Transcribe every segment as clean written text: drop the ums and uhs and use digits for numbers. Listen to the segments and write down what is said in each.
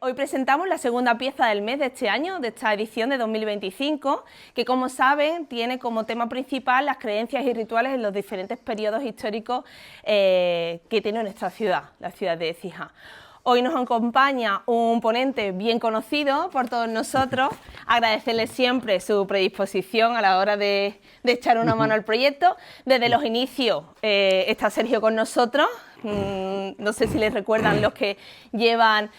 Hoy presentamos la segunda pieza del mes de este año, de esta edición de 2025, que como saben tiene como tema principal las creencias y rituales en los diferentes periodos históricos que tiene nuestra ciudad, la ciudad de Écija. Hoy nos acompaña un ponente bien conocido por todos nosotros, agradecerle siempre su predisposición a la hora de echar una mano al proyecto. Desde los inicios está Sergio con nosotros, no sé si les recuerdan los que llevan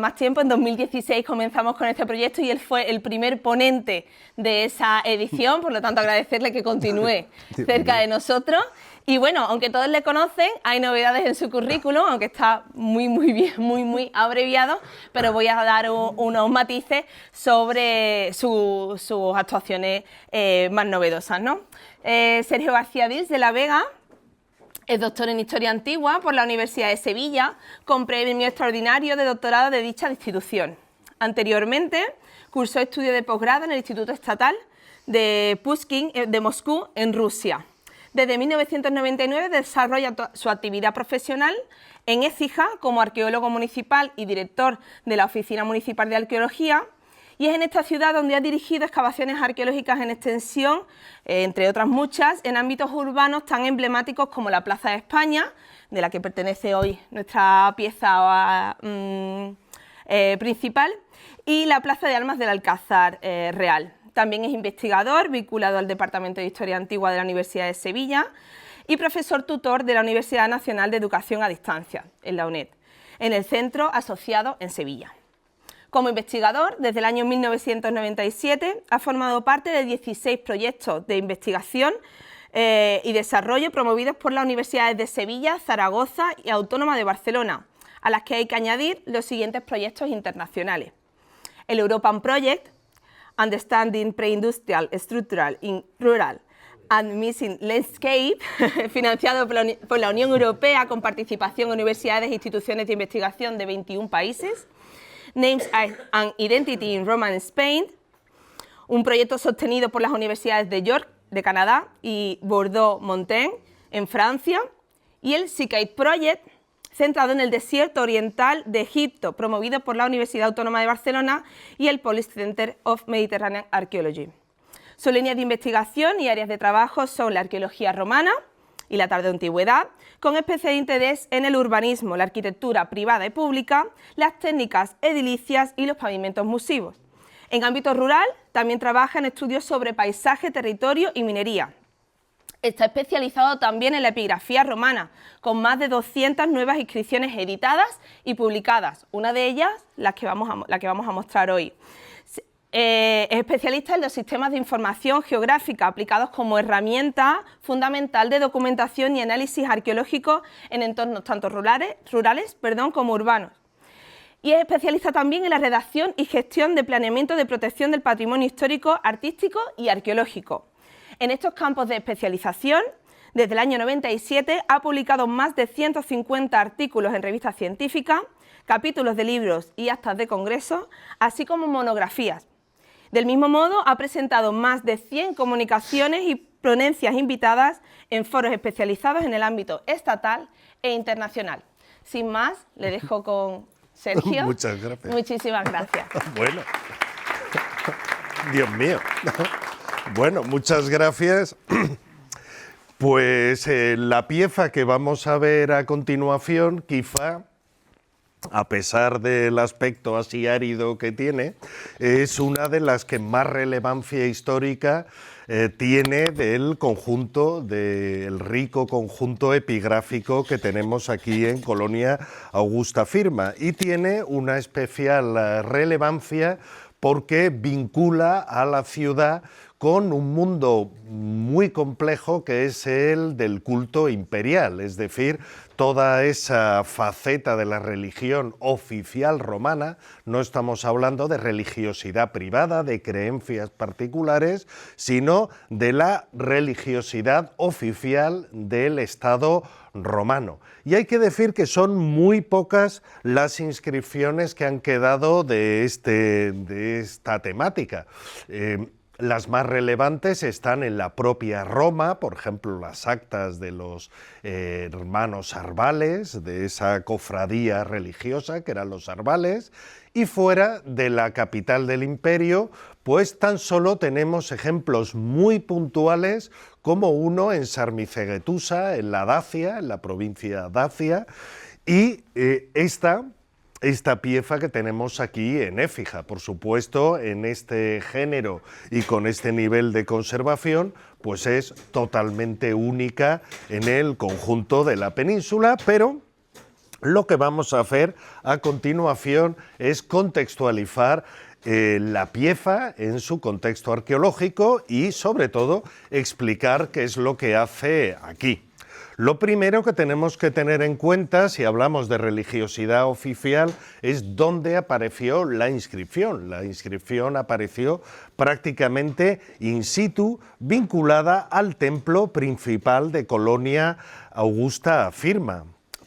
más tiempo. En 2016 comenzamos con este proyecto y él fue el primer ponente de esa edición, por lo tanto agradecerle que continúe cerca de nosotros. Y bueno, aunque todos le conocen, hay novedades en su currículum, aunque está muy abreviado, pero voy a dar unos matices sobre sus actuaciones más novedosas, ¿no? Sergio García Dils de la Vega es doctor en Historia Antigua por la Universidad de Sevilla, con premio extraordinario de doctorado de dicha institución. Anteriormente, cursó estudios de posgrado en el Instituto Estatal de Pushkin de Moscú, en Rusia. Desde 1999 desarrolla su actividad profesional en Écija como arqueólogo municipal y director de la Oficina Municipal de Arqueología, y es en esta ciudad donde ha dirigido excavaciones arqueológicas en extensión, entre otras muchas, en ámbitos urbanos tan emblemáticos como la Plaza de España, de la que pertenece hoy nuestra pieza principal, y la Plaza de Armas del Alcázar Real. También es investigador vinculado al Departamento de Historia Antigua de la Universidad de Sevilla y profesor tutor de la Universidad Nacional de Educación a Distancia, en la UNED, en el Centro Asociado en Sevilla. Como investigador, desde el año 1997 ha formado parte de 16 proyectos de investigación y desarrollo promovidos por las universidades de Sevilla, Zaragoza y Autónoma de Barcelona, a las que hay que añadir los siguientes proyectos internacionales: el European Project, Understanding Pre-Industrial Structural in Rural and Missing Landscape, financiado por la Unión Europea con participación en universidades e instituciones de investigación de 21 países. Names and Identity in Rome and Spain, un proyecto sostenido por las universidades de York, de Canadá, y Bordeaux-Montaigne, en Francia. Y el Sikait Project, centrado en el desierto oriental de Egipto, promovido por la Universidad Autónoma de Barcelona y el Polish Center of Mediterranean Archaeology. Sus líneas de investigación y áreas de trabajo son la arqueología romana y la tardoantigüedad, con especial interés en el urbanismo, la arquitectura privada y pública, las técnicas edilicias y los pavimentos musivos. En ámbito rural, también trabaja en estudios sobre paisaje, territorio y minería. Está especializado también en la epigrafía romana, con más de 200 nuevas inscripciones editadas y publicadas, una de ellas la que vamos a mostrar hoy. Es especialista en los sistemas de información geográfica aplicados como herramienta fundamental de documentación y análisis arqueológico en entornos tanto rurales como urbanos. Y es especialista también en la redacción y gestión de planeamiento de protección del patrimonio histórico, artístico y arqueológico. En estos campos de especialización, desde el año 97 ha publicado más de 150 artículos en revistas científicas, capítulos de libros y actas de congresos, así como monografías. Del mismo modo, ha presentado más de 100 comunicaciones y ponencias invitadas en foros especializados en el ámbito estatal e internacional. Sin más, le dejo con Sergio. Muchas gracias. Muchísimas gracias. Bueno, Dios mío. Bueno, muchas gracias. Pues la pieza que vamos a ver a continuación, quizá, a pesar del aspecto así árido que tiene, es una de las que más relevancia histórica tiene del conjunto, del rico conjunto epigráfico que tenemos aquí en Colonia Augusta Firma, y tiene una especial relevancia porque vincula a la ciudad con un mundo muy complejo que es el del culto imperial, es decir, toda esa faceta de la religión oficial romana. No estamos hablando de religiosidad privada, de creencias particulares, sino de la religiosidad oficial del Estado romano. Y hay que decir que son muy pocas las inscripciones que han quedado de esta temática. Las más relevantes están en la propia Roma, por ejemplo, las actas de los hermanos Arvales, de esa cofradía religiosa que eran los Arvales, y fuera de la capital del imperio, pues tan solo tenemos ejemplos muy puntuales como uno en Sarmizegetusa, en la Dacia, en la provincia Dacia, y esta pieza que tenemos aquí en Écija. Por supuesto, en este género y con este nivel de conservación, pues es totalmente única en el conjunto de la península, pero lo que vamos a hacer a continuación es contextualizar la pieza en su contexto arqueológico y, sobre todo, explicar qué es lo que hace aquí. Lo primero que tenemos que tener en cuenta, si hablamos de religiosidad oficial, es dónde apareció la inscripción. La inscripción apareció prácticamente in situ, vinculada al templo principal de Colonia Augusta Firma.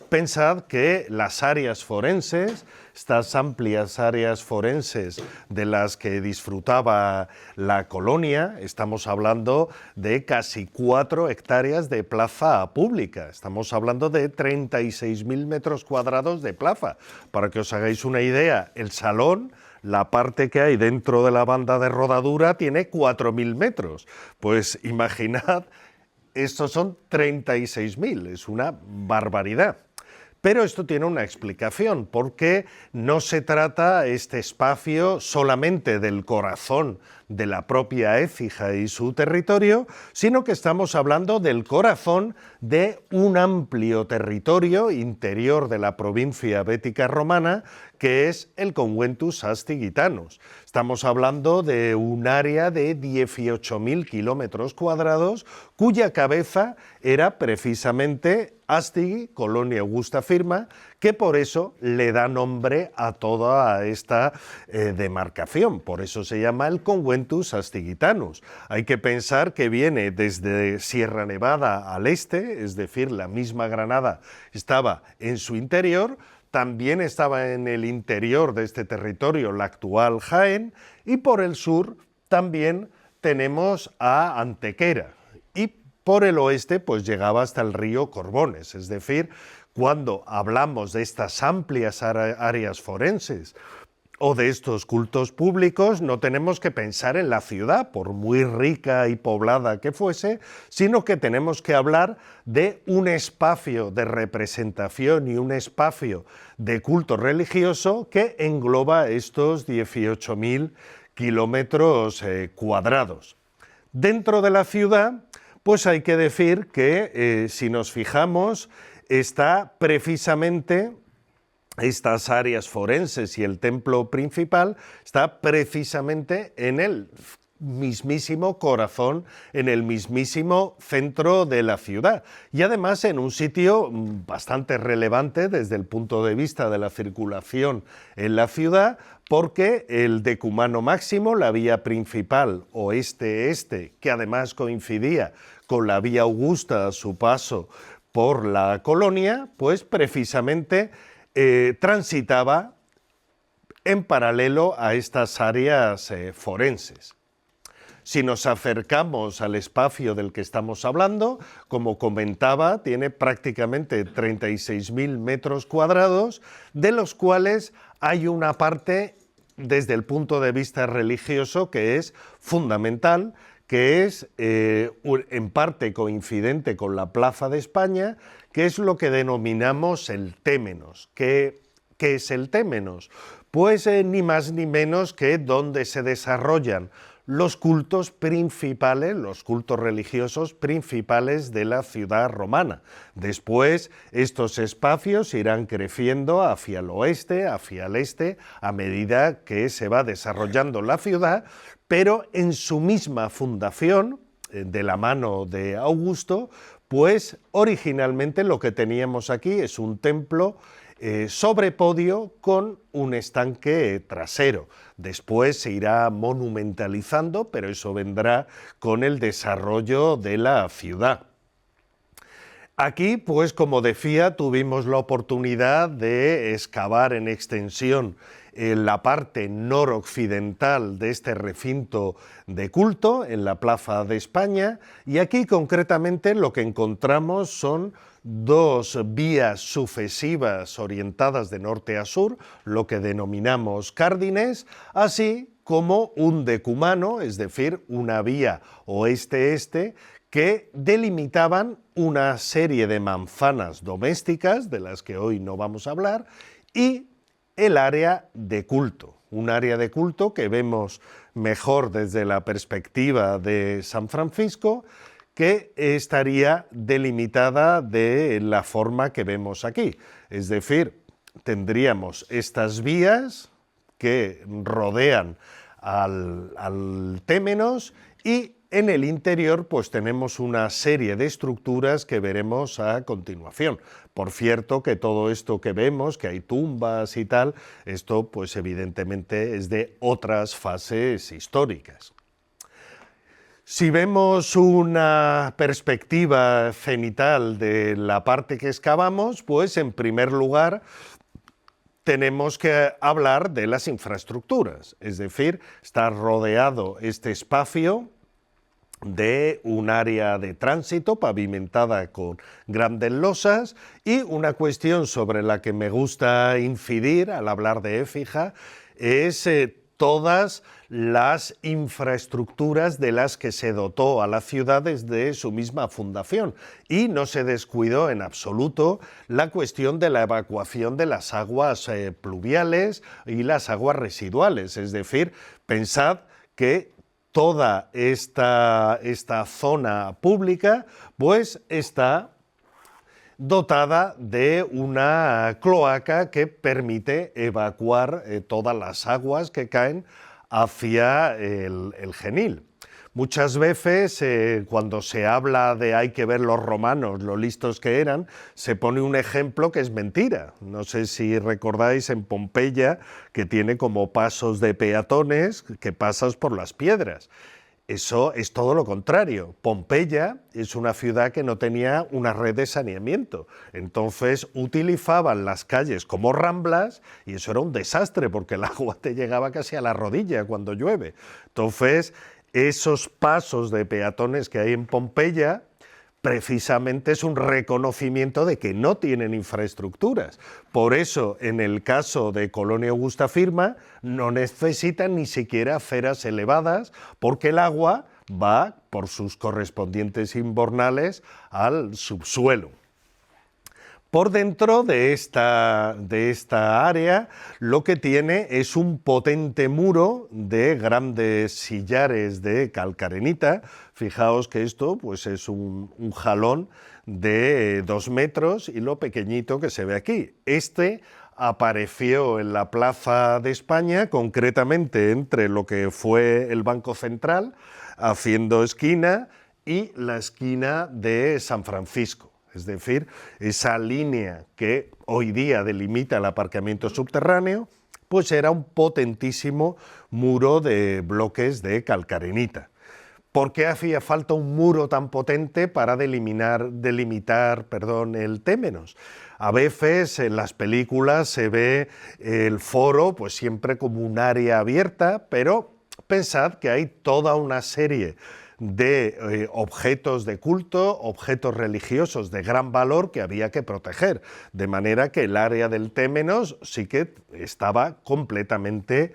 Pensad que las áreas forenses, estas amplias áreas forenses de las que disfrutaba la colonia, estamos hablando de casi 4 hectáreas de plaza pública, estamos hablando de 36.000 metros cuadrados de plaza. Para que os hagáis una idea, el salón, la parte que hay dentro de la banda de rodadura, tiene 4.000 metros. Pues imaginad, estos son 36.000, es una barbaridad. Pero esto tiene una explicación, porque no se trata este espacio solamente del corazón de la propia Écija y su territorio, sino que estamos hablando del corazón de un amplio territorio interior de la provincia bética romana, que es el Conventus Asti Gitanus. Estamos hablando de un área de 18.000 kilómetros cuadrados, cuya cabeza era precisamente Astigi, Colonia Augusta Firma, que por eso le da nombre a toda esta demarcación. Por eso se llama el Conventus Asti Gitanus. Hay que pensar que viene desde Sierra Nevada al este, es decir, la misma Granada estaba en su interior. También estaba en el interior de este territorio la actual Jaén, y por el sur también tenemos a Antequera, y por el oeste pues llegaba hasta el río Corbones. Es decir, cuando hablamos de estas amplias áreas forenses o de estos cultos públicos, no tenemos que pensar en la ciudad, por muy rica y poblada que fuese, sino que tenemos que hablar de un espacio de representación y un espacio de culto religioso que engloba estos 18.000 kilómetros cuadrados. Dentro de la ciudad, pues hay que decir que, si nos fijamos, está precisamente estas áreas forenses y el templo principal está precisamente en el mismísimo corazón, en el mismísimo centro de la ciudad, y además en un sitio bastante relevante desde el punto de vista de la circulación en la ciudad, porque el decumano máximo, la vía principal oeste-este, que además coincidía con la vía Augusta a su paso por la colonia, pues precisamente transitaba en paralelo a estas áreas forenses. Si nos acercamos al espacio del que estamos hablando, como comentaba, tiene prácticamente 36.000 metros cuadrados, de los cuales hay una parte, desde el punto de vista religioso, que es fundamental, que es en parte coincidente con la Plaza de España, que es lo que denominamos el témenos. ¿Qué es el témenos? Pues ni más ni menos que donde se desarrollan los cultos principales, los cultos religiosos principales de la ciudad romana. Después, estos espacios irán creciendo hacia el oeste, hacia el este, a medida que se va desarrollando la ciudad, pero en su misma fundación, de la mano de Augusto, pues originalmente lo que teníamos aquí es un templo sobre podio con un estanque trasero. Después se irá monumentalizando, pero eso vendrá con el desarrollo de la ciudad. Aquí, pues como decía, tuvimos la oportunidad de excavar en extensión en la parte noroccidental de este recinto de culto, en la Plaza de España, y aquí concretamente lo que encontramos son dos vías sucesivas orientadas de norte a sur, lo que denominamos cárdines, así como un decumano, es decir, una vía oeste-este, que delimitaban una serie de manzanas domésticas, de las que hoy no vamos a hablar, y el área de culto, un área de culto que vemos mejor desde la perspectiva de San Francisco, que estaría delimitada de la forma que vemos aquí. Es decir, tendríamos estas vías que rodean al Témenos y en el interior pues tenemos una serie de estructuras que veremos a continuación. Por cierto que todo esto que vemos, que hay tumbas y tal, esto pues evidentemente es de otras fases históricas. Si vemos una perspectiva cenital de la parte que excavamos, pues en primer lugar tenemos que hablar de las infraestructuras, es decir, está rodeado este espacio de un área de tránsito pavimentada con grandes losas y una cuestión sobre la que me gusta incidir al hablar de Écija es todas las infraestructuras de las que se dotó a la ciudad desde su misma fundación y no se descuidó en absoluto la cuestión de la evacuación de las aguas pluviales y las aguas residuales, es decir, pensad que toda esta zona pública pues está dotada de una cloaca que permite evacuar todas las aguas que caen hacia el Genil. Muchas veces cuando se habla de hay que ver los romanos, lo listos que eran, se pone un ejemplo que es mentira. No sé si recordáis en Pompeya que tiene como pasos de peatones que pasas por las piedras. Eso es todo lo contrario. Pompeya es una ciudad que no tenía una red de saneamiento. Entonces utilizaban las calles como ramblas y eso era un desastre porque el agua te llegaba casi a la rodilla cuando llueve. Entonces esos pasos de peatones que hay en Pompeya precisamente es un reconocimiento de que no tienen infraestructuras. Por eso, en el caso de Colonia Augusta Firma, no necesitan ni siquiera aceras elevadas, porque el agua va por sus correspondientes invernales al subsuelo. Por dentro de esta área lo que tiene es un potente muro de grandes sillares de calcarenita. Fijaos que esto pues es un jalón de 2 metros y lo pequeñito que se ve aquí. Este apareció en la Plaza de España, concretamente entre lo que fue el Banco Central, haciendo esquina, y la esquina de San Francisco. Es decir, esa línea que hoy día delimita el aparcamiento subterráneo, pues era un potentísimo muro de bloques de calcarenita. ¿Por qué hacía falta un muro tan potente para delimitar el Témenos? A veces en las películas se ve el foro pues siempre como un área abierta, pero pensad que hay toda una serie de objetos de culto, objetos religiosos de gran valor que había que proteger, de manera que el área del Témenos sí que estaba completamente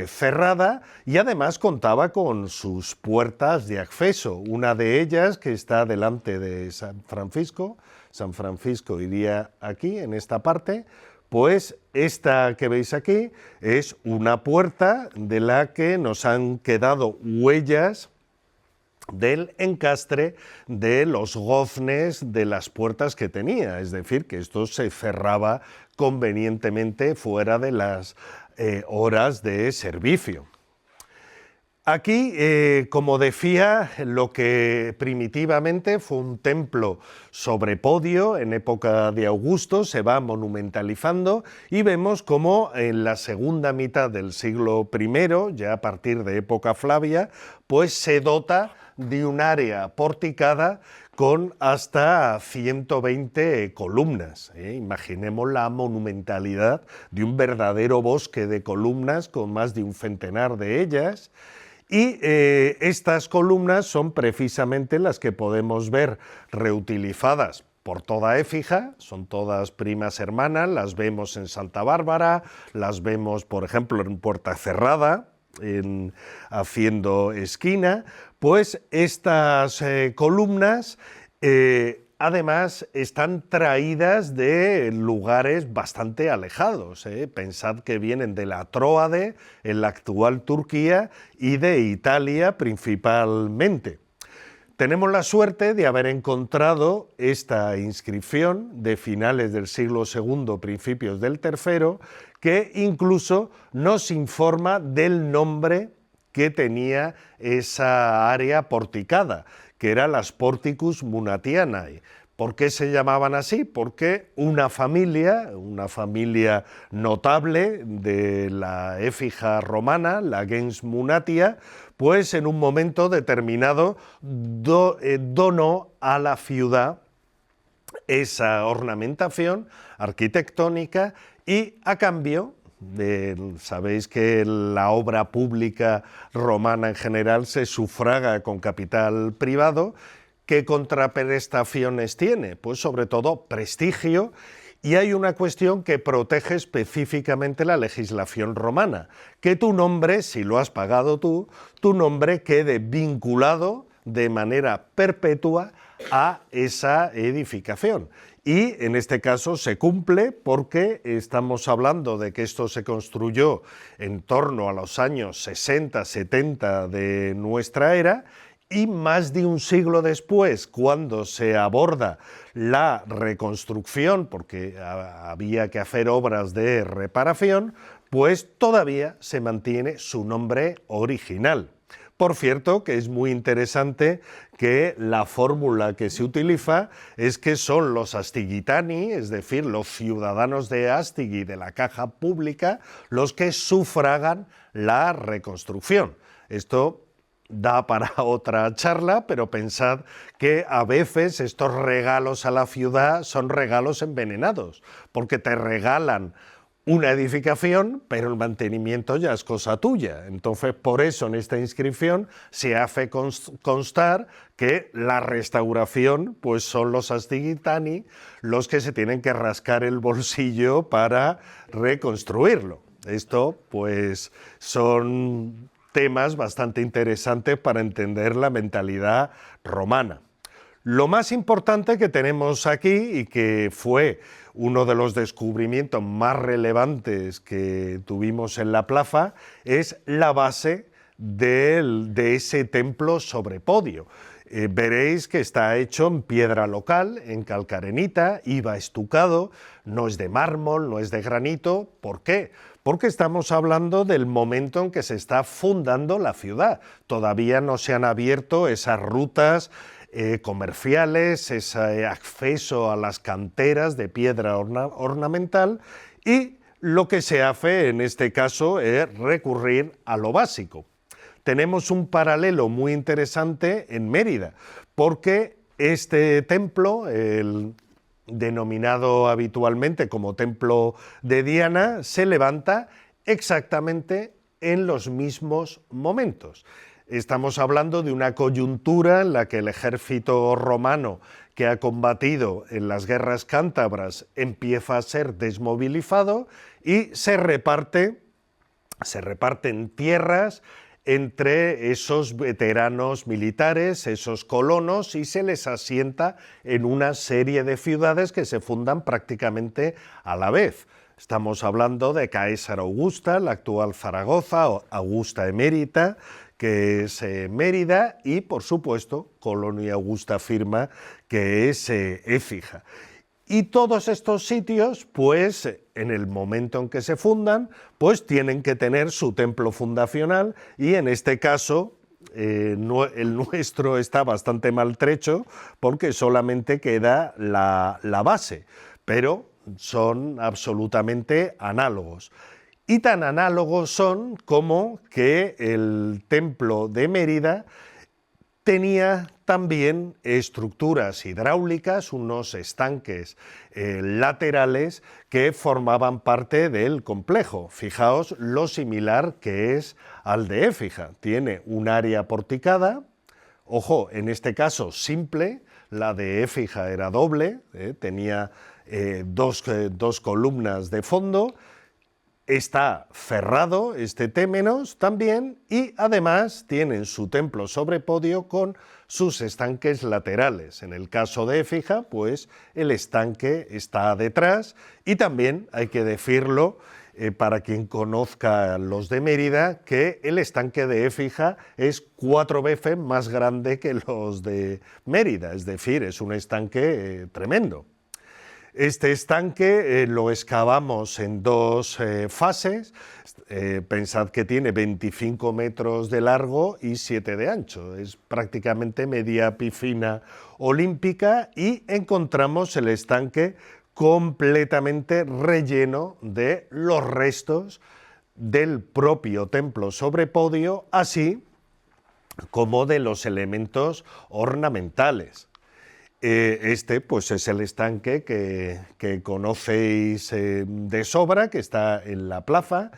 cerrada y además contaba con sus puertas de acceso, una de ellas que está delante de San Francisco iría aquí en esta parte, pues esta que veis aquí es una puerta de la que nos han quedado huellas del encastre de los goznes de las puertas que tenía, es decir, que esto se cerraba convenientemente fuera de las horas de servicio. Aquí, como decía, lo que primitivamente fue un templo sobre podio en época de Augusto se va monumentalizando y vemos cómo en la segunda mitad del siglo I, ya a partir de época Flavia, pues se dota de un área porticada con hasta 120 columnas. Imaginemos la monumentalidad de un verdadero bosque de columnas con más de un centenar de ellas. Y estas columnas son precisamente las que podemos ver reutilizadas por toda Écija, son todas primas hermanas, las vemos en Santa Bárbara, las vemos, por ejemplo, en Puerta Cerrada, haciendo esquina. Pues estas columnas además están traídas de lugares bastante alejados. Pensad que vienen de la Tróade, en la actual Turquía, y de Italia principalmente. Tenemos la suerte de haber encontrado esta inscripción de finales del siglo II, principios del III, que incluso nos informa del nombre que tenía esa área porticada, que era las Porticus Munatianae. ¿Por qué se llamaban así? Porque una familia notable de la Écija romana, la gens Munatia, pues en un momento determinado donó a la ciudad esa ornamentación arquitectónica y a cambio sabéis que la obra pública romana en general se sufraga con capital privado. ¿Qué contraprestaciones tiene? Pues sobre todo prestigio, y hay una cuestión que protege específicamente la legislación romana, que tu nombre, si lo has pagado tú, tu nombre quede vinculado de manera perpetua a esa edificación. Y en este caso se cumple porque estamos hablando de que esto se construyó en torno a los años 60-70 de nuestra era, y más de un siglo después, cuando se aborda la reconstrucción, porque había que hacer obras de reparación, pues todavía se mantiene su nombre original. Por cierto, que es muy interesante que la fórmula que se utiliza es que son los astigitani, es decir, los ciudadanos de Astigui, de la caja pública, los que sufragan la reconstrucción. Esto da para otra charla, pero pensad que a veces estos regalos a la ciudad son regalos envenenados, porque te regalan una edificación, pero el mantenimiento ya es cosa tuya. Entonces, por eso en esta inscripción se hace constar que la restauración pues son los astigitani los que se tienen que rascar el bolsillo para reconstruirlo. Esto pues son temas bastante interesantes para entender la mentalidad romana. Lo más importante que tenemos aquí, y que fue uno de los descubrimientos más relevantes que tuvimos en la plaza, es la base de ese templo sobre podio. Veréis que está hecho en piedra local, en calcarenita, IVA estucado, no es de mármol, no es de granito. ¿Por qué? Porque estamos hablando del momento en que se está fundando la ciudad. Todavía no se han abierto esas rutas comerciales, ese acceso a las canteras de piedra ornamental, y lo que se hace en este caso es recurrir a lo básico. Tenemos un paralelo muy interesante en Mérida, porque este templo, el denominado habitualmente como Templo de Diana, se levanta exactamente en los mismos momentos. Estamos hablando de una coyuntura en la que el ejército romano que ha combatido en las guerras cántabras empieza a ser desmovilizado y se reparten tierras entre esos veteranos militares, esos colonos, y se les asienta en una serie de ciudades que se fundan prácticamente a la vez. Estamos hablando de Caesar Augusta, la actual Zaragoza, o Augusta Emérita, que es Mérida, y por supuesto Colonia Augusta Firma, que es Écija. Y todos estos sitios, pues en el momento en que se fundan, pues tienen que tener su templo fundacional, y en este caso el nuestro está bastante maltrecho porque solamente queda la base, pero son absolutamente análogos. Y tan análogos son como que el templo de Mérida tenía también estructuras hidráulicas, unos estanques laterales que formaban parte del complejo. Fijaos lo similar que es al de Écija. Tiene un área porticada, ojo, en este caso simple, la de Écija era doble, tenía dos columnas de fondo. Está cerrado este témenos también y además tienen su templo sobre podio con sus estanques laterales. En el caso de Écija, pues el estanque está detrás y también hay que decirlo para quien conozca los de Mérida, que el estanque de Écija es 4 veces más grande que los de Mérida, es decir, es un estanque tremendo. Este estanque lo excavamos en dos fases. Pensad que tiene 25 metros de largo y 7 de ancho. Es prácticamente media piscina olímpica y encontramos el estanque completamente relleno de los restos del propio templo sobre podio, así como de los elementos ornamentales. Este pues es el estanque que conocéis de sobra, que está en la plaza,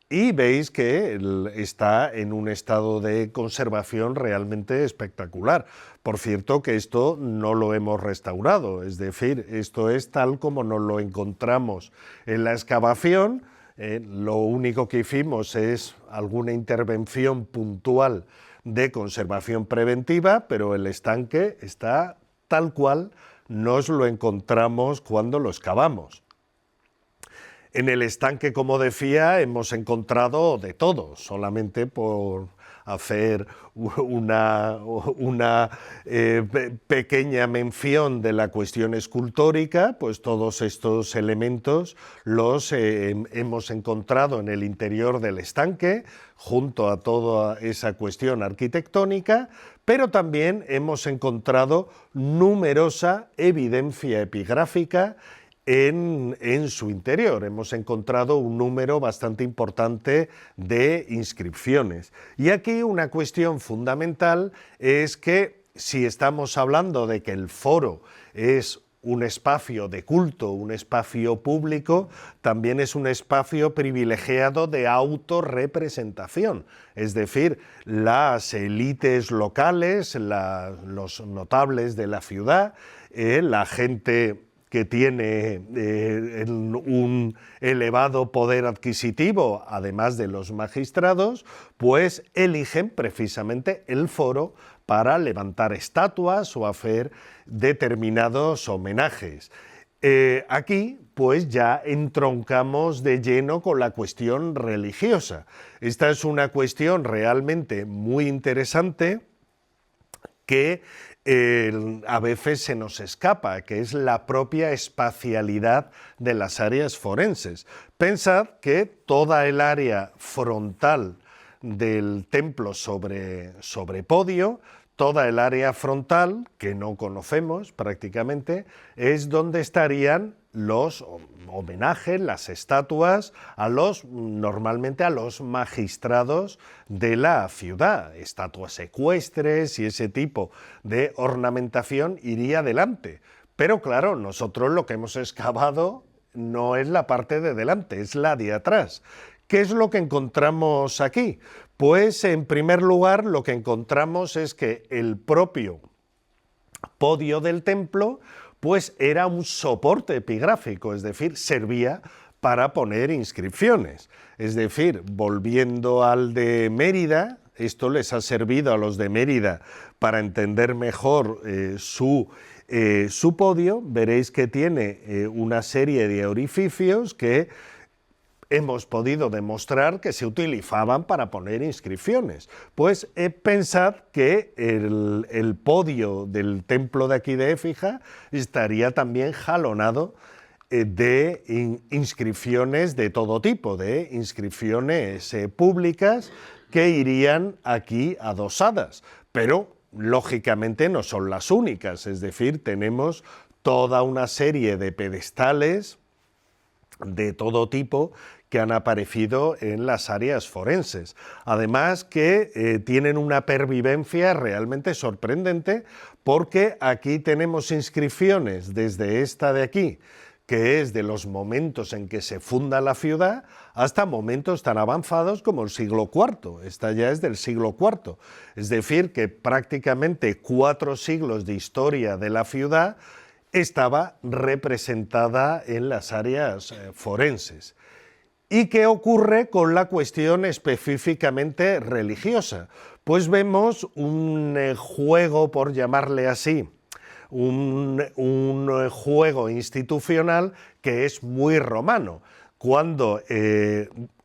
y veis que está en un estado de conservación realmente espectacular. Por cierto que esto no lo hemos restaurado, es decir, esto es tal como nos lo encontramos en la excavación. Lo único que hicimos es alguna intervención puntual de conservación preventiva, pero el estanque está tal cual nos lo encontramos cuando lo excavamos. En el estanque, como decía, hemos encontrado de todo, solamente por hacer una pequeña mención de la cuestión escultórica, pues todos estos elementos los hemos encontrado en el interior del estanque, junto a toda esa cuestión arquitectónica, pero también hemos encontrado numerosa evidencia epigráfica en su interior. Hemos encontrado un número bastante importante de inscripciones. Y aquí una cuestión fundamental es que si estamos hablando de que el foro es un espacio de culto, un espacio público, también es un espacio privilegiado de autorrepresentación. Es decir, las élites locales, los notables de la ciudad, la gente que tiene un elevado poder adquisitivo, además de los magistrados, pues eligen precisamente el foro para levantar estatuas o hacer determinados homenajes. Aquí pues ya entroncamos de lleno con la cuestión religiosa. Esta es una cuestión realmente muy interesante que a veces se nos escapa, que es la propia espacialidad de las áreas forenses. Pensad que toda el área frontal del templo sobre podio, toda el área frontal, que no conocemos prácticamente, es donde estarían los homenajes, las estatuas, normalmente a los magistrados de la ciudad. Estatuas ecuestres y ese tipo de ornamentación iría delante. Pero claro, nosotros lo que hemos excavado no es la parte de delante, es la de atrás. ¿Qué es lo que encontramos aquí? Pues en primer lugar lo que encontramos es que el propio podio del templo pues era un soporte epigráfico, es decir, servía para poner inscripciones. Es decir, volviendo al de Mérida, esto les ha servido a los de Mérida para entender mejor su podio. Veréis que tiene una serie de orificios que hemos podido demostrar que se utilizaban para poner inscripciones. Pues pensad que el podio del templo de aquí de Écija estaría también jalonado de inscripciones de todo tipo, de inscripciones públicas que irían aquí adosadas, pero lógicamente no son las únicas, es decir, tenemos toda una serie de pedestales de todo tipo que han aparecido en las áreas forenses. Además que tienen una pervivencia realmente sorprendente, porque aquí tenemos inscripciones desde esta de aquí, que es de los momentos en que se funda la ciudad, hasta momentos tan avanzados como el siglo IV. Esta ya es del siglo IV. Es decir, que prácticamente 4 siglos de historia de la ciudad estaba representada en las áreas forenses. ¿Y qué ocurre con la cuestión específicamente religiosa? Pues vemos un juego, por llamarle así, un juego institucional que es muy romano. Cuando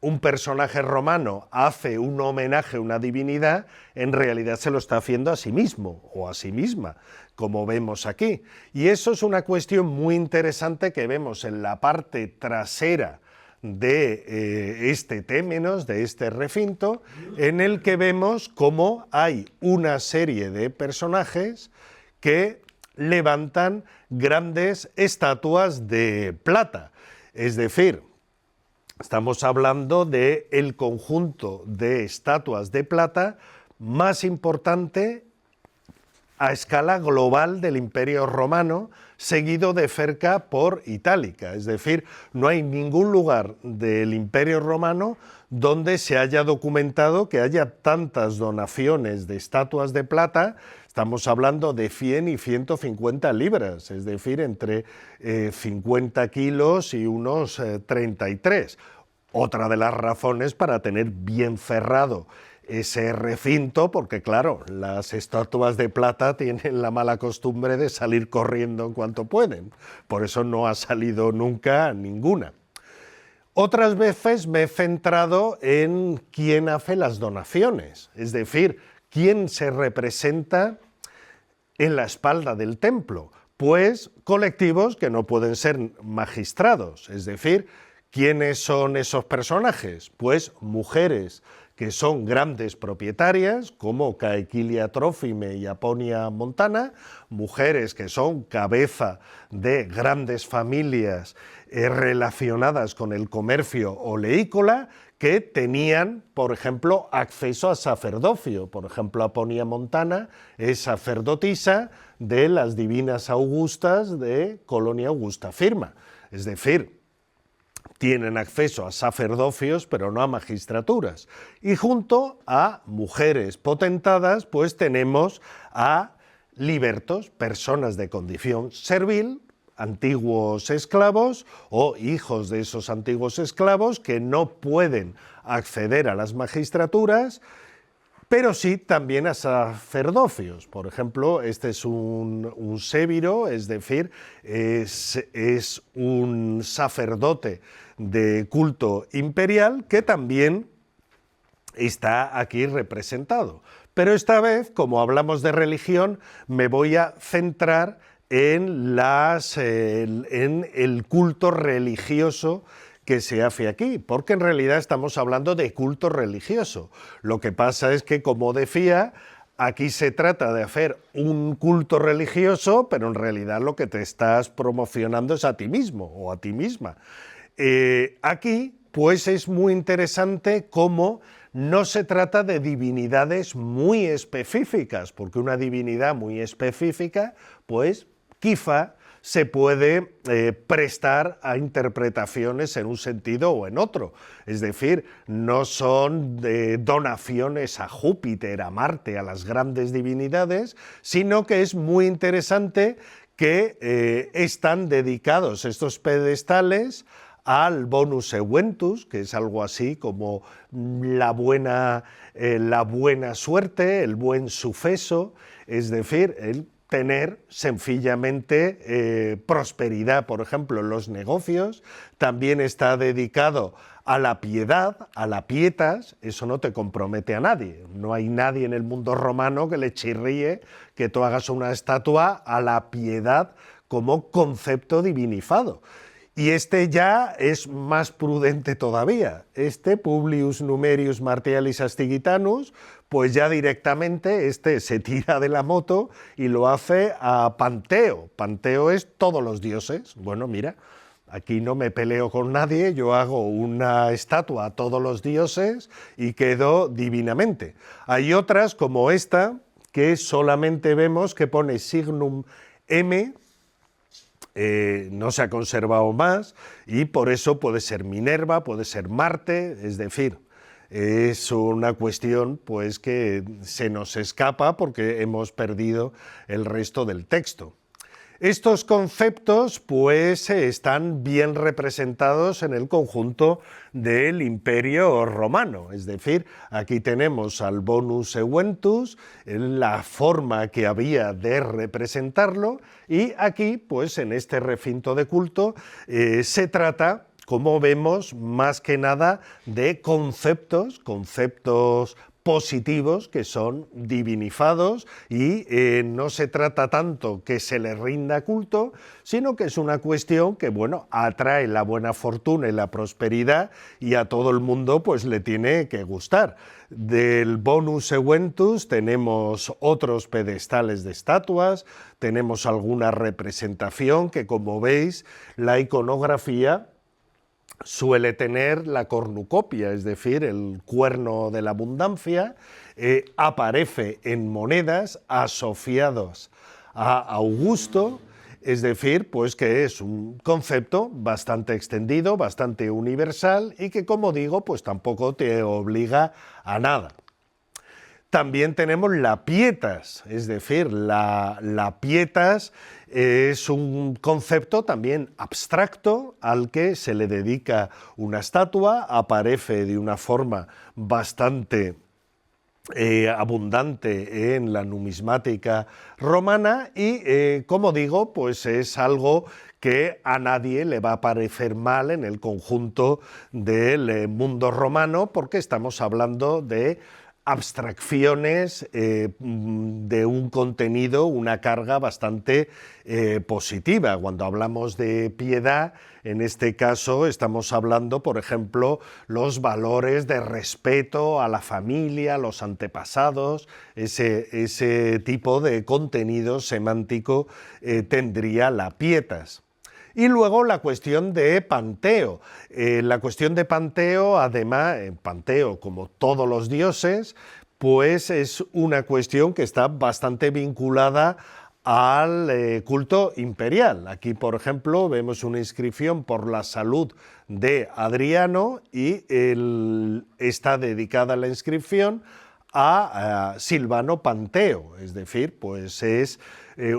un personaje romano hace un homenaje a una divinidad, en realidad se lo está haciendo a sí mismo o a sí misma, como vemos aquí. Y eso es una cuestión muy interesante que vemos en la parte trasera de este témenos, de este recinto, en el que vemos cómo hay una serie de personajes que levantan grandes estatuas de plata. Es decir, estamos hablando del conjunto de estatuas de plata más importante a escala global del Imperio Romano, seguido de cerca por Itálica. Es decir, no hay ningún lugar del Imperio Romano donde se haya documentado que haya tantas donaciones de estatuas de plata. Estamos hablando de 100 y 150 libras, es decir, entre 50 kilos y unos 33. Otra de las razones para tener bien cerrado ese recinto, porque claro, las estatuas de plata tienen la mala costumbre de salir corriendo en cuanto pueden. Por eso no ha salido nunca ninguna. Otras veces me he centrado en quién hace las donaciones, es decir, quién se representa en la espalda del templo. Pues colectivos que no pueden ser magistrados, es decir, ¿quiénes son esos personajes? Pues mujeres que son grandes propietarias, como Caequilia Trófime y Aponia Montana, mujeres que son cabeza de grandes familias relacionadas con el comercio oleícola, que tenían, por ejemplo, acceso a sacerdocio. Por ejemplo, Aponia Montana es sacerdotisa de las Divinas Augustas de Colonia Augusta Firma. Es decir, tienen acceso a sacerdocios, pero no a magistraturas. Y junto a mujeres potentadas, pues tenemos a libertos, personas de condición servil, antiguos esclavos o hijos de esos antiguos esclavos que no pueden acceder a las magistraturas, pero sí también a sacerdocios. Por ejemplo, este es un sébiro, es decir, es un sacerdote de culto imperial que también está aquí representado. Pero esta vez, como hablamos de religión, me voy a centrar en el culto religioso que se hace aquí, porque en realidad estamos hablando de culto religioso. Lo que pasa es que, como decía, aquí se trata de hacer un culto religioso, pero en realidad lo que te estás promocionando es a ti mismo o a ti misma. Aquí, pues es muy interesante cómo no se trata de divinidades muy específicas, porque una divinidad muy específica, pues quizá se puede prestar a interpretaciones en un sentido o en otro. Es decir, no son donaciones a Júpiter, a Marte, a las grandes divinidades, sino que es muy interesante que están dedicados estos pedestales al bonus eventus, que es algo así como la buena suerte, el buen suceso, es decir, el tener sencillamente prosperidad, por ejemplo, en los negocios. También está dedicado a la piedad, a la pietas. Eso no te compromete a nadie. No hay nadie en el mundo romano que le chirríe que tú hagas una estatua a la piedad como concepto divinizado. Y este ya es más prudente todavía. Este, Publius Numerius Martialis Astigitanus, pues ya directamente se tira de la moto y lo hace a Panteo. Panteo es todos los dioses. Bueno, mira, aquí no me peleo con nadie, yo hago una estatua a todos los dioses y quedo divinamente. Hay otras, como esta, que solamente vemos que pone signum M, no se ha conservado más, y por eso puede ser Minerva, puede ser Marte, es decir, es una cuestión pues que se nos escapa porque hemos perdido el resto del texto. Estos conceptos pues están bien representados en el conjunto del Imperio Romano, es decir, aquí tenemos al bonus eventus, la forma que había de representarlo, y aquí pues en este recinto de culto se trata, como vemos, más que nada de conceptos positivos que son divinizados y no se trata tanto que se le rinda culto, sino que es una cuestión que, bueno, atrae la buena fortuna y la prosperidad y a todo el mundo pues le tiene que gustar. Del bonus eventus tenemos otros pedestales de estatuas, tenemos alguna representación que, como veis, la iconografía suele tener la cornucopia, es decir, el cuerno de la abundancia, aparece en monedas asociadas a Augusto, es decir, pues que es un concepto bastante extendido, bastante universal y que, como digo, pues tampoco te obliga a nada. También tenemos la pietas, es decir, la pietas es un concepto también abstracto al que se le dedica una estatua, aparece de una forma bastante abundante en la numismática romana y, como digo, pues es algo que a nadie le va a parecer mal en el conjunto del mundo romano, porque estamos hablando de abstracciones de un contenido, una carga bastante positiva. Cuando hablamos de piedad, en este caso estamos hablando, por ejemplo, los valores de respeto a la familia, a los antepasados, ese tipo de contenido semántico tendría la pietas. Y luego la cuestión de Panteo. La cuestión de Panteo, además, Panteo, como todos los dioses, pues es una cuestión que está bastante vinculada al culto imperial. Aquí, por ejemplo, vemos una inscripción por la salud de Adriano y está dedicada la inscripción a Silvano Panteo, es decir, pues es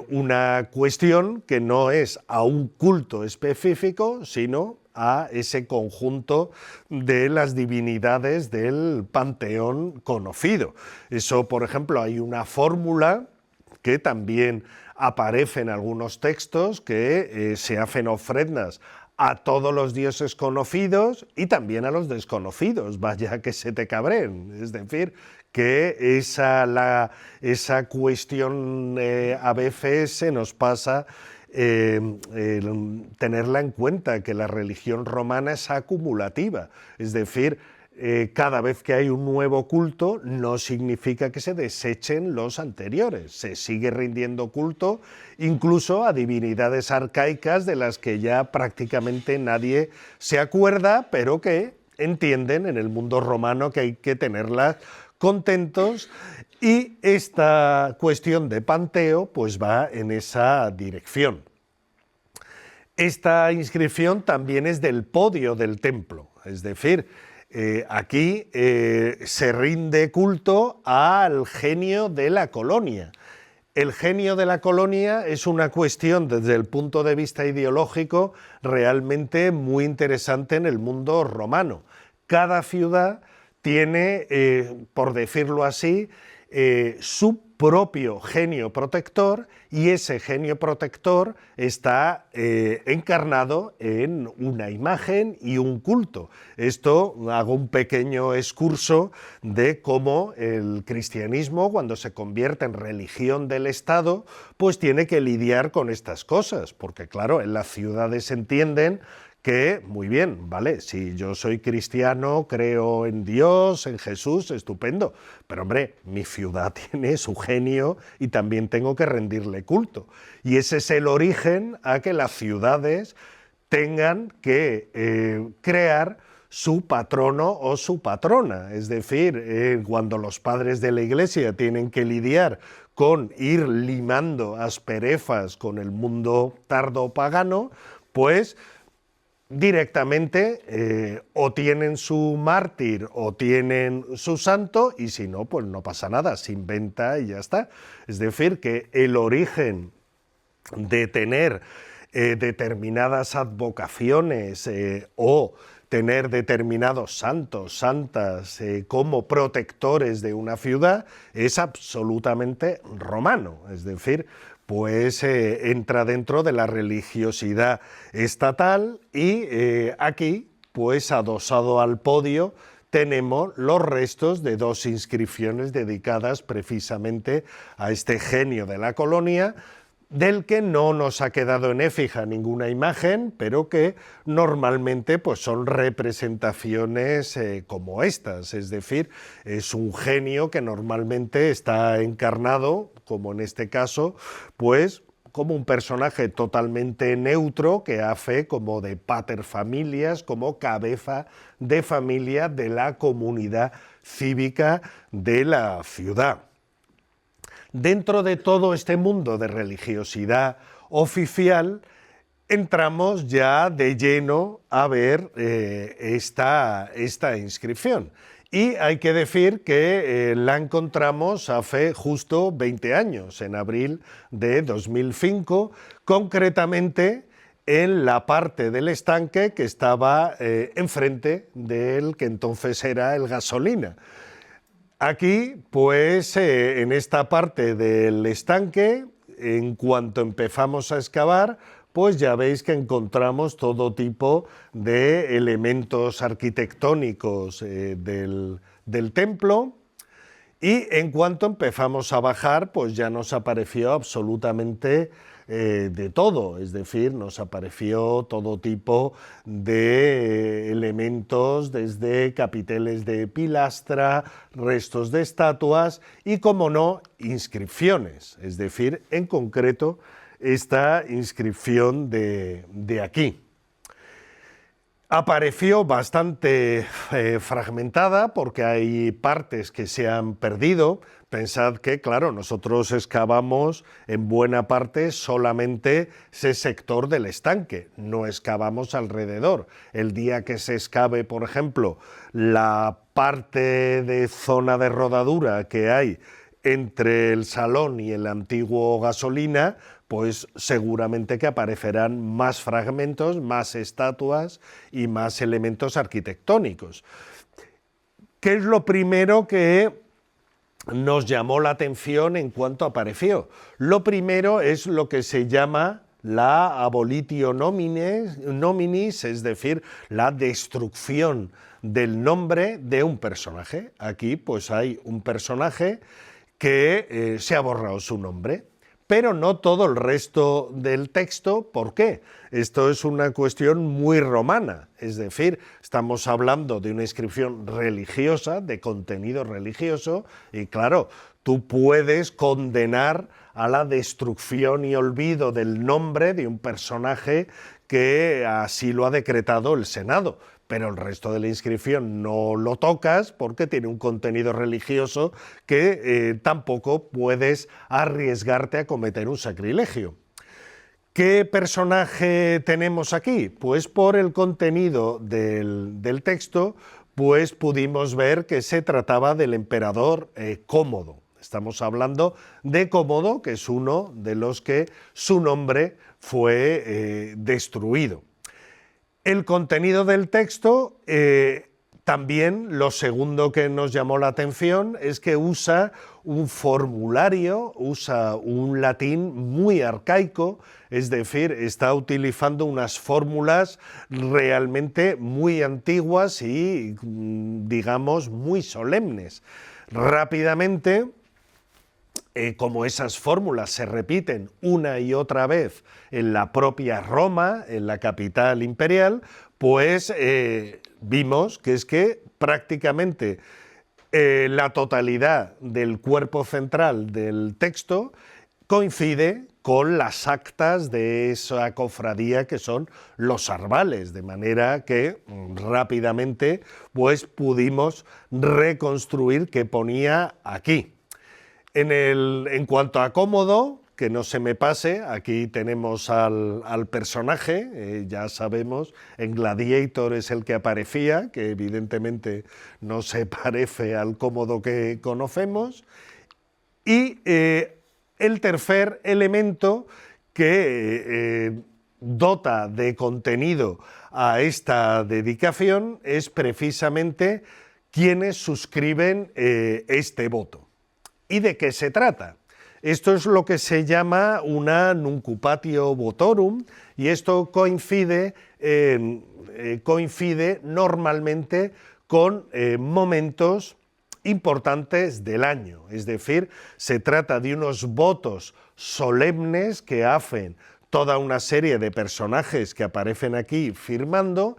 una cuestión que no es a un culto específico, sino a ese conjunto de las divinidades del panteón conocido. Eso, por ejemplo, hay una fórmula que también aparece en algunos textos que se hacen ofrendas a todos los dioses conocidos y también a los desconocidos, vaya que se te cabreen, es decir, que esa cuestión a veces se nos pasa tenerla en cuenta, que la religión romana es acumulativa, es decir, cada vez que hay un nuevo culto no significa que se desechen los anteriores, se sigue rindiendo culto incluso a divinidades arcaicas de las que ya prácticamente nadie se acuerda, pero que entienden en el mundo romano que hay que tenerlas contentos, y esta cuestión de Panteo pues va en esa dirección. Esta inscripción también es del podio del templo, es decir, aquí se rinde culto al genio de la colonia. El genio de la colonia es una cuestión desde el punto de vista ideológico realmente muy interesante en el mundo romano. Cada ciudad tiene, por decirlo así, su propio genio protector, y ese genio protector está encarnado en una imagen y un culto. Esto hago un pequeño excurso de cómo el cristianismo, cuando se convierte en religión del Estado, pues tiene que lidiar con estas cosas, porque claro, en las ciudades entienden que, muy bien, vale, si yo soy cristiano, creo en Dios, en Jesús, estupendo, pero hombre, mi ciudad tiene su genio y también tengo que rendirle culto. Y ese es el origen a que las ciudades tengan que crear su patrono o su patrona. Es decir, cuando los padres de la Iglesia tienen que lidiar con ir limando asperezas con el mundo tardopagano, pues directamente o tienen su mártir o tienen su santo, y si no, pues no pasa nada, se inventa y ya está. Es decir, que el origen de tener determinadas advocaciones o tener determinados santos, santas como protectores de una ciudad es absolutamente romano, es decir, pues entra dentro de la religiosidad estatal y aquí, pues adosado al podio, tenemos los restos de dos inscripciones dedicadas precisamente a este genio de la colonia, del que no nos ha quedado en éfija ninguna imagen, pero que normalmente pues, son representaciones como estas, es decir, es un genio que normalmente está encarnado, como en este caso, pues como un personaje totalmente neutro que hace como de paterfamilias, como cabeza de familia de la comunidad cívica de la ciudad. Dentro de todo este mundo de religiosidad oficial, entramos ya de lleno a ver esta inscripción. Y hay que decir que la encontramos hace justo 20 años, en abril de 2005, concretamente en la parte del estanque que estaba enfrente del que entonces era el Gasolina. Aquí, pues, en esta parte del estanque, en cuanto empezamos a excavar, pues ya veis que encontramos todo tipo de elementos arquitectónicos del templo, y en cuanto empezamos a bajar, pues ya nos apareció absolutamente de todo, es decir, nos apareció todo tipo de elementos, desde capiteles de pilastra, restos de estatuas y, como no, inscripciones, es decir, en concreto, esta inscripción de aquí. Apareció bastante fragmentada porque hay partes que se han perdido. Pensad que, claro, nosotros excavamos en buena parte solamente ese sector del estanque, no excavamos alrededor. El día que se excave, por ejemplo, la parte de zona de rodadura que hay entre el salón y el antiguo Gasolina, pues seguramente que aparecerán más fragmentos, más estatuas y más elementos arquitectónicos. ¿Qué es lo primero que nos llamó la atención en cuanto apareció? Lo primero es lo que se llama la abolitio nominis, es decir, la destrucción del nombre de un personaje. Aquí pues hay un personaje que se ha borrado su nombre, pero no todo el resto del texto. ¿Por qué? Esto es una cuestión muy romana, es decir, estamos hablando de una inscripción religiosa, de contenido religioso, y claro, tú puedes condenar a la destrucción y olvido del nombre de un personaje que así lo ha decretado el Senado, pero el resto de la inscripción no lo tocas porque tiene un contenido religioso que tampoco puedes arriesgarte a cometer un sacrilegio. ¿Qué personaje tenemos aquí? Pues por el contenido del texto, pues pudimos ver que se trataba del emperador Cómodo. Estamos hablando de Cómodo, que es uno de los que su nombre fue destruido. El contenido del texto, también lo segundo que nos llamó la atención es que usa un formulario, usa un latín muy arcaico, es decir, está utilizando unas fórmulas realmente muy antiguas y, digamos, muy solemnes. Rápidamente, como esas fórmulas se repiten una y otra vez en la propia Roma, en la capital imperial, pues vimos que es que prácticamente la totalidad del cuerpo central del texto coincide con las actas de esa cofradía que son los arrabales, de manera que rápidamente pues pudimos reconstruir qué ponía aquí. En cuanto a cómodo, que no se me pase, aquí tenemos al personaje, ya sabemos, en Gladiator es el que aparecía, que evidentemente no se parece al cómodo que conocemos, y el tercer elemento que dota de contenido a esta dedicación es precisamente quienes suscriben este voto. ¿Y de qué se trata? Esto es lo que se llama una nuncupatio votorum y esto coincide normalmente con momentos importantes del año, es decir, se trata de unos votos solemnes que hacen toda una serie de personajes que aparecen aquí firmando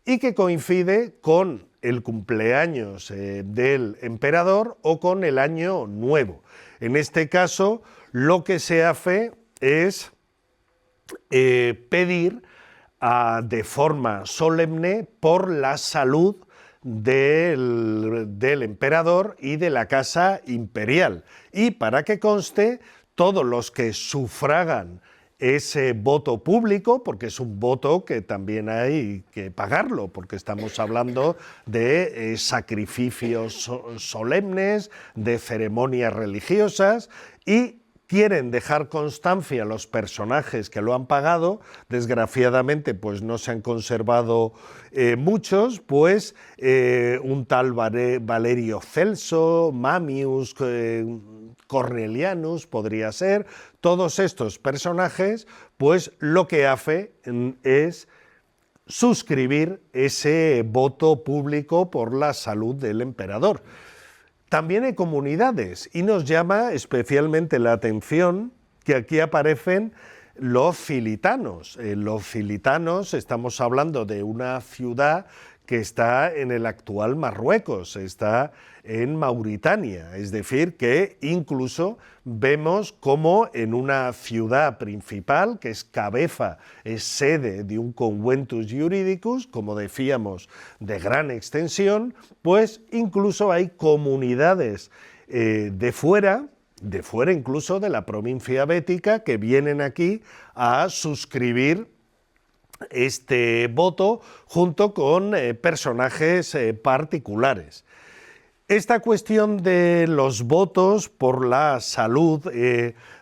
y que coincide con el cumpleaños del emperador o con el año nuevo. En este caso, lo que se hace es pedir de forma solemne por la salud del emperador y de la casa imperial. Y para que conste, todos los que sufragan ese voto público, porque es un voto que también hay que pagarlo, porque estamos hablando de sacrificios solemnes, de ceremonias religiosas, y quieren dejar constancia los personajes que lo han pagado, desgraciadamente pues no se han conservado muchos, pues un tal Valerio Celso, Mamius, Cornelianus podría ser, todos estos personajes pues lo que hace es suscribir ese voto público por la salud del emperador. También hay comunidades y nos llama especialmente la atención que aquí aparecen los cilitanos. Los cilitanos, estamos hablando de una ciudad que está en el actual Marruecos, está en Mauritania, es decir, que incluso vemos como en una ciudad principal, que es cabeza, es sede de un conventus juridicus, como decíamos, de gran extensión, pues incluso hay comunidades de fuera incluso de la provincia bética, que vienen aquí a suscribir este voto junto con personajes particulares. Esta cuestión de los votos por la salud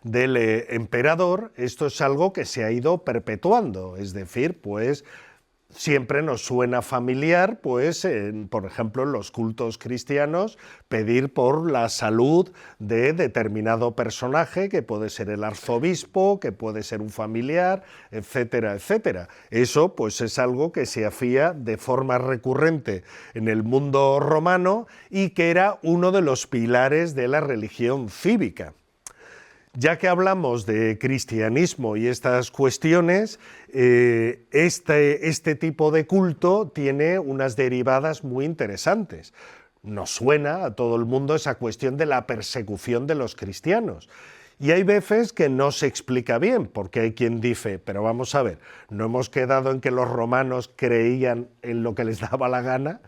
del emperador, esto es algo que se ha ido perpetuando, es decir, pues siempre nos suena familiar, pues, por ejemplo, en los cultos cristianos, pedir por la salud de determinado personaje, que puede ser el arzobispo, que puede ser un familiar, etcétera, etcétera. Eso, pues, es algo que se hacía de forma recurrente en el mundo romano y que era uno de los pilares de la religión cívica. Ya que hablamos de cristianismo y estas cuestiones, este tipo de culto tiene unas derivadas muy interesantes. Nos suena a todo el mundo esa cuestión de la persecución de los cristianos. Y hay veces que no se explica bien, porque hay quien dice, pero vamos a ver, ¿no hemos quedado en que los romanos creían en lo que les daba la gana?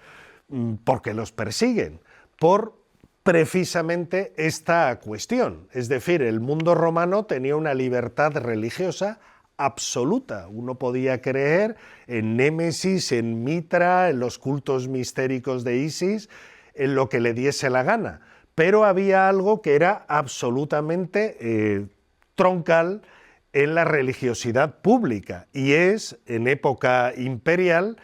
¿Por qué los persiguen? Por precisamente esta cuestión. Es decir, el mundo romano tenía una libertad religiosa absoluta. Uno podía creer en Némesis, en Mitra, en los cultos mistéricos de Isis, en lo que le diese la gana. Pero había algo que era absolutamente troncal en la religiosidad pública, y es, en época imperial,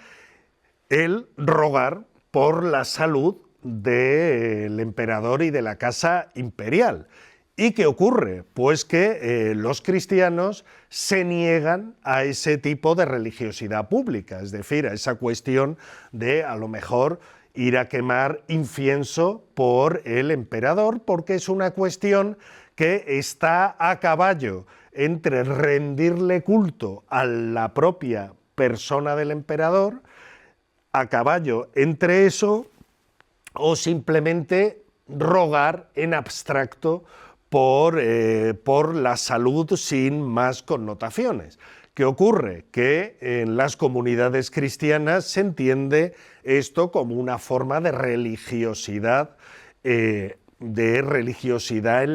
el rogar por la salud del emperador y de la casa imperial. ¿Y qué ocurre? Pues que los cristianos se niegan a ese tipo de religiosidad pública, es decir, a esa cuestión de a lo mejor ir a quemar incienso por el emperador, porque es una cuestión que está a caballo entre rendirle culto a la propia persona del emperador, a caballo entre eso, o simplemente rogar en abstracto por la salud sin más connotaciones. ¿Qué ocurre? Que en las comunidades cristianas se entiende esto como una forma de religiosidad en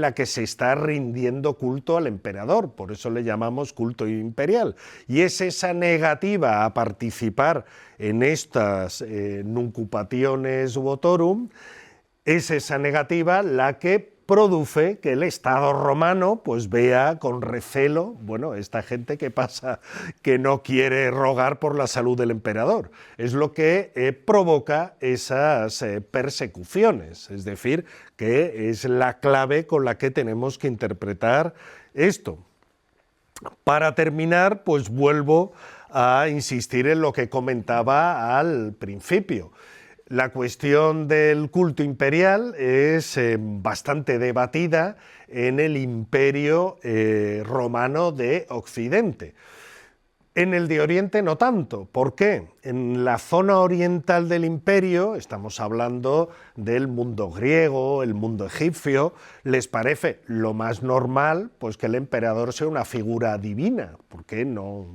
la que se está rindiendo culto al emperador, por eso le llamamos culto imperial. Y es esa negativa a participar en estas nuncupationes votorum, es esa negativa la que produce que el Estado romano pues vea con recelo, bueno, esta gente que pasa, que no quiere rogar por la salud del emperador. Es lo que provoca esas persecuciones, es decir, que es la clave con la que tenemos que interpretar esto. Para terminar, pues vuelvo a insistir en lo que comentaba al principio. La cuestión del culto imperial es bastante debatida en el Imperio romano de Occidente. En el de Oriente no tanto. ¿Por qué? En la zona oriental del imperio, estamos hablando del mundo griego, el mundo egipcio, les parece lo más normal pues que el emperador sea una figura divina. ¿Por qué no?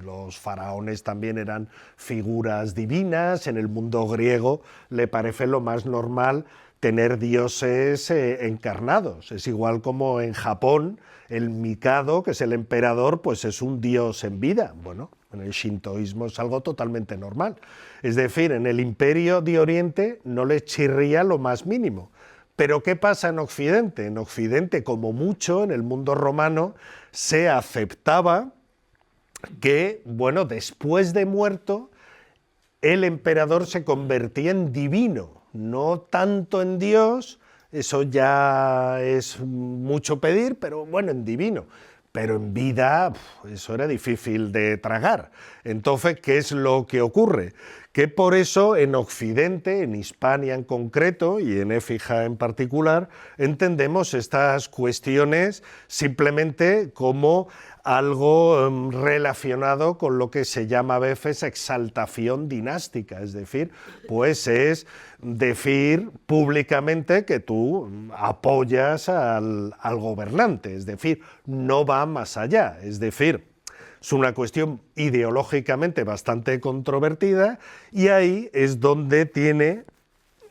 Los faraones también eran figuras divinas. En el mundo griego le parece lo más normal tener dioses encarnados. Es igual como en Japón el Mikado, que es el emperador, pues es un dios en vida. Bueno, en el shintoísmo es algo totalmente normal. Es decir, en el imperio de Oriente no les chirría lo más mínimo. Pero ¿qué pasa en Occidente? En Occidente, como mucho, en el mundo romano, se aceptaba que, bueno, después de muerto, el emperador se convertía en divino, no tanto en Dios, eso ya es mucho pedir, pero bueno, en divino. Pero en vida eso era difícil de tragar. Entonces, ¿qué es lo que ocurre? Que por eso en Occidente, en Hispania en concreto y en Écija en particular, entendemos estas cuestiones simplemente como algo relacionado con lo que se llama a veces exaltación dinástica, es decir, pues es decir públicamente que tú apoyas al gobernante, es decir, no va más allá, es decir, es una cuestión ideológicamente bastante controvertida y ahí es donde tiene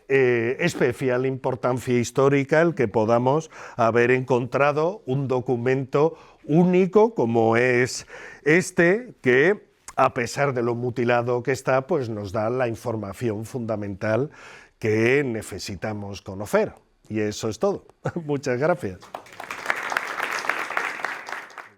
especial importancia histórica el que podamos haber encontrado un documento único como es este, que a pesar de lo mutilado que está, pues nos da la información fundamental que necesitamos conocer. Y eso es todo. Muchas gracias.